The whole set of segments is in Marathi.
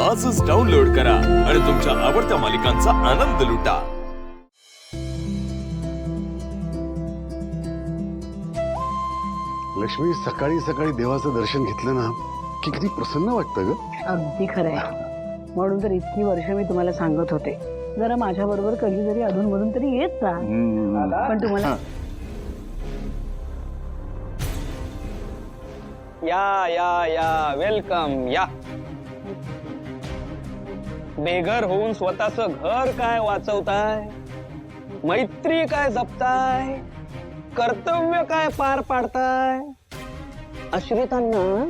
आजच डाउनलोड करा आणि तुमच्या आवडत्या मालिकांचा आनंद लुटा। लक्ष्मी, सकाळी सकाळी देवाचं दर्शन घेतलं ना की किती प्रसन्न वाटतं ग। अगदी खरं आहे। म्हणून तर इतकी वर्ष मी तुम्हाला सांगत होते, जरा माझ्या बरोबर कधीतरी अधूनमधून तरी येत जा। पण तुम्हाला या वेलकम या। बेघर होऊन स्वतःचं घर काय वाचवताय, मैत्री काय जपताय, कर्तव्य काय पार पाडताय, आश्रितांना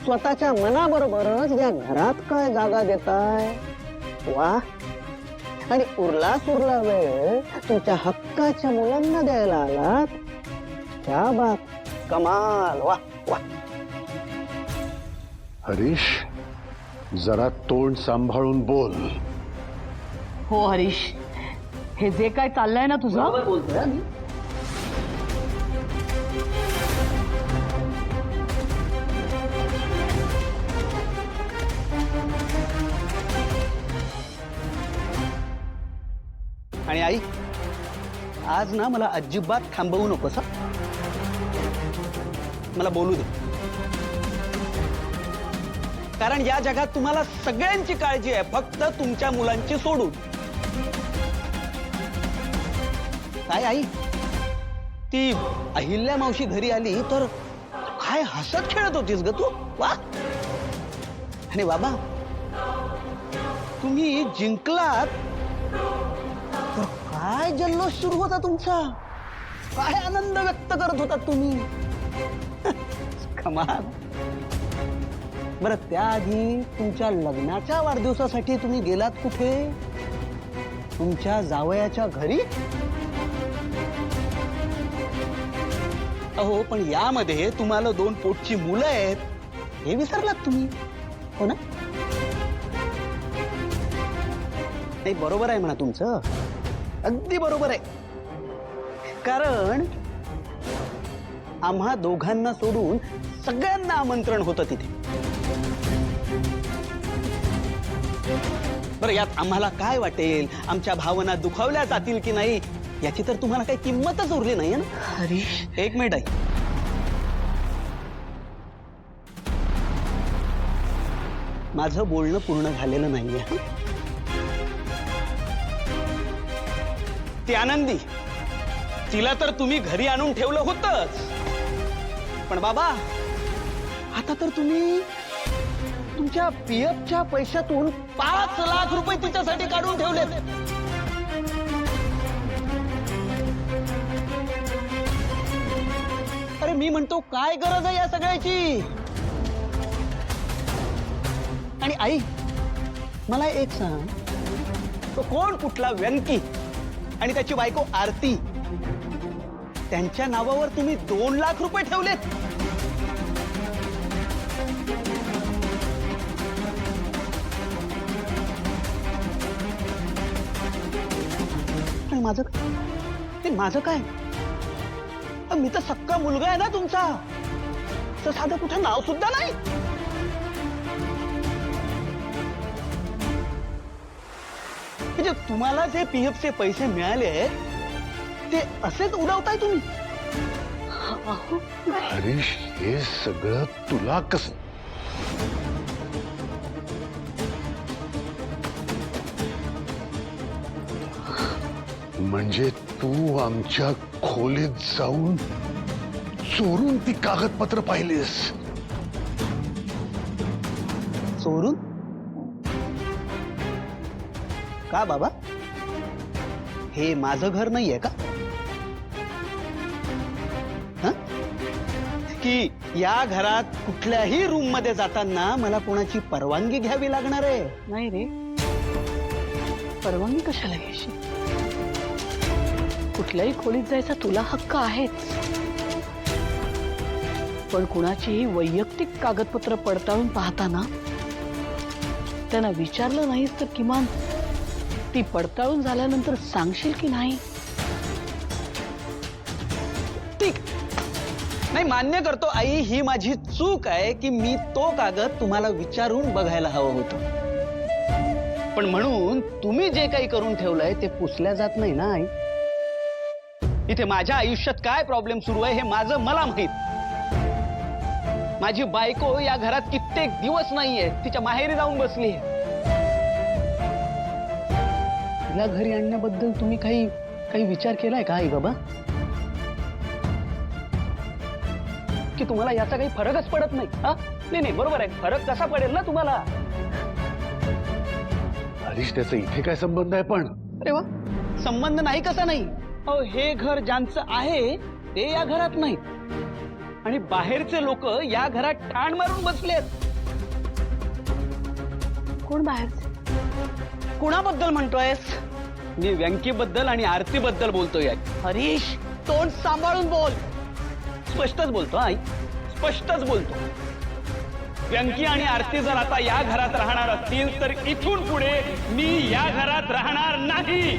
स्वतःच्या मनाबरोबरच या घरात काय जागा देताय। वा, आणि उरला सुरला वेळ तुमच्या हक्काच्या मुलांना द्यायला आलात, क्या बात, कमाल, वा वा। हरीश, जरा तोंड सांभाळून बोल। हो हरीश, हे जे काय चाललंय ना तुझं, बोलतोय मी। आणि आई, आज ना मला अजिबात थांबवू नकोस हं? मला बोलू दे, कारण या जगात तुम्हाला सगळ्यांची काळजी आहे, फक्त तुमच्या मुलांची सोडून। काय आई, ती अहिल्या मावशी घरी आली तर काय हसत खेळत होतीस ग तू, वा। आणि बाबा, तुम्ही जिंकलात तर काय जल्लोष सुरू होता तुमचा, काय आनंद व्यक्त करत होता तुम्ही। कमाल। बरं, त्याआधी तुमच्या लग्नाच्या वाढदिवसासाठी तुम्ही गेलात कुठे? तुमच्या जावयाच्या घरी। अहो, पण यामध्ये तुम्हाला 2 पोटची मुलं आहेत, हे विसरलात तुम्ही, हो ना? नाही, बरोबर आहे म्हणा तुमचं, अगदी बरोबर आहे। कारण आम्हा दोघांना सोडून सगळ्यांना आमंत्रण होतं तिथे। बरं, यात आम्हाला काय वाटेल, आमच्या भावना दुखावल्या जातील की नाही, याची तर तुम्हाला काही किंमतच उरली नाही ना। हरीश, एक मिनिट आहे, माझं बोलणं पूर्ण झालेलं नाहीये। ती आनंदी, तिला तर तुम्ही घरी आणून ठेवलं होतंच, पण बाबा, आता तर तुम्ही तुमच्या पीएफच्या पैशातून 5 लाख रुपये तिच्यासाठी काढून ठेवलेत। अरे, मी म्हणतो काय गरज आहे या सगळ्याची? आणि आई, मला एक सांग, तो कोण कुठला व्यंकी आणि त्याची बायको आरती, त्यांच्या नावावर तुम्ही 2 लाख रुपये ठेवलेत? आणि माझं ते माझं काय? मी तर सक्का मुलगा आहे ना तुमचा, तर साधं कुठं नाव सुद्धा नाही। म्हणजे तुम्हाला जे पीएफचे पैसे मिळाले ते असेच उडवताय तुम्ही? हरीश, हे सगळं तुला कसं? म्हणजे तू आमच्या खोलीत जाऊन चोरून ती कागदपत्र पाहिलीस? चोरून? का बाबा, हे माझं घर नाहीये का? हं? की या घरात कुठल्याही रूम मध्ये जाताना मला कोणाची परवानगी घ्यावी लागणार आहे? नाही रे, परवानगी कशाला घ्यायची? कुठल्याही खोलीत जायचा तुला हक्क आहेच, पण कुणाचीही वैयक्तिक कागदपत्र पडताळून पाहताना त्यांना विचारलं नाहीस तर किमान ती पडताळून झाल्यानंतर सांगशील की नाही? ठीक, नाही, मान्य करतो आई, ही माझी चूक आहे की मी तो कागद तुम्हाला विचारून बघायला हवं होतं। पण म्हणून तुम्ही जे काही करून ठेवलंय ते पुसल्या जात नाही ना आई. इथे माझ्या आयुष्यात काय प्रॉब्लेम सुरू आहे हे माझं मला माहित. माझी बायको या घरात कित्येक दिवस नाहीये, तिच्या माहेरी जाऊन बसली. तिला घरी आणण्याबद्दल तुम्ही काही विचार केलाय का आई बाबा? की तुम्हाला याचा काही फरकच पडत नाही? हा नाही बरोबर आहे, फरक कसा पडेल ना तुम्हाला? हरीश, त्याचा इथे काय संबंध आहे? पण अरे वा, संबंध नाही कसा नाही? अहो, हे घर ज्यांचं आहे ते या घरात नाहीत आणि बाहेरचे लोक या घरात ठाण मारून बसलेत. कोण बाहेरचे? कुणाबद्दल म्हणतोयस? मी व्यंकीबद्दल आणि आरतीबद्दल बोलतोय. हरीश, तोंड सांभाळून बोल. स्पष्टच बोलतो आई, स्पष्टच बोलतो. व्यंकी आणि आरती जर आता या घरात राहणार असतील तर इथून पुढे मी या घरात राहणार नाही.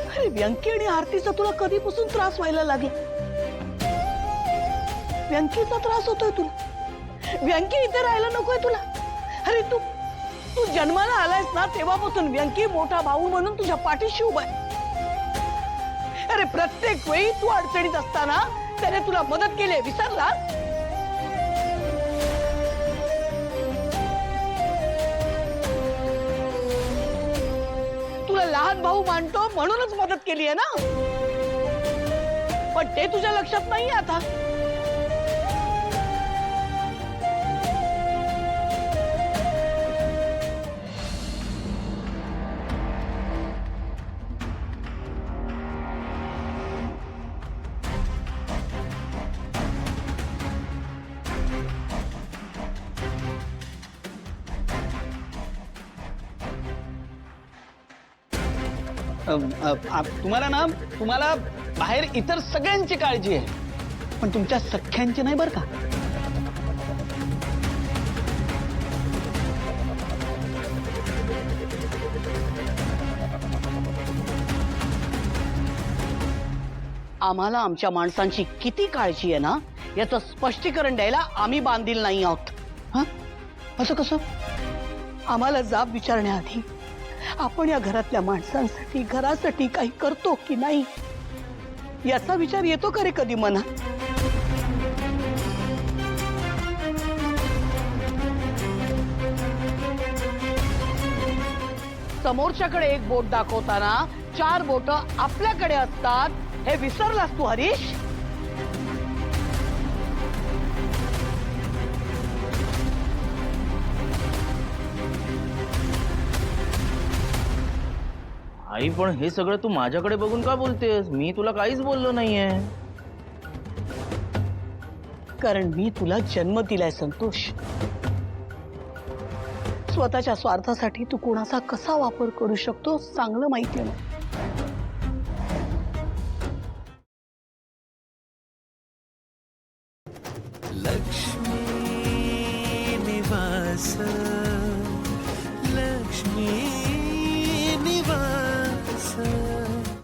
अरे व्यंकी आणि आरतीचा तुला कधीपासून त्रास व्हायला लागला? व्यंकीचा त्रास होतोय तुला? व्यंकी इथे राहायला नकोय तुला? अरे तू जन्माला आलायस ना तेव्हापासून व्यंकी मोठा भाऊ म्हणून तुझ्या पाठीशी उभा आहे. अरे प्रत्येक वेळी तू अडचणीत असताना त्याने तुला मदत केली, विसरला? तुला लहान भाऊ मानतो म्हणूनच मदत केली आहे ना, पण ते तुझ्या लक्षात नाहीये आता. तुम्हाला बाहेर इतर सगळ्यांची काळजी आहे, पण तुमच्या सख्यांची नाही बरं का? आम्हाला आमच्या माणसांची किती काळजी आहे ना याचं स्पष्टीकरण द्यायला आम्ही बांधील नाही आहोत. हा, असं कसं? आम्हाला जाब विचारण्याआधी आपण या घरातल्या माणसांसाठी, घरासाठी काही करतो की नाही याचा विचार येतो का रे कधी मनात? समोरच्याकडे एक बोट दाखवताना 4 बोट आपल्याकडे असतात, हे विसरलास तू हरीश? आई, पण हे सगळं तू माझ्याकडे बघून का बोलतेस? मी तुला काहीच बोललो नाहीये. कारण मी तुला जन्म दिलाय संतोष. स्वतःच्या स्वार्थासाठी तू कोणाचा कसा वापर करू शकतो चांगलं माहिती आहे. लक्ष्मी निवास, लक्ष्मी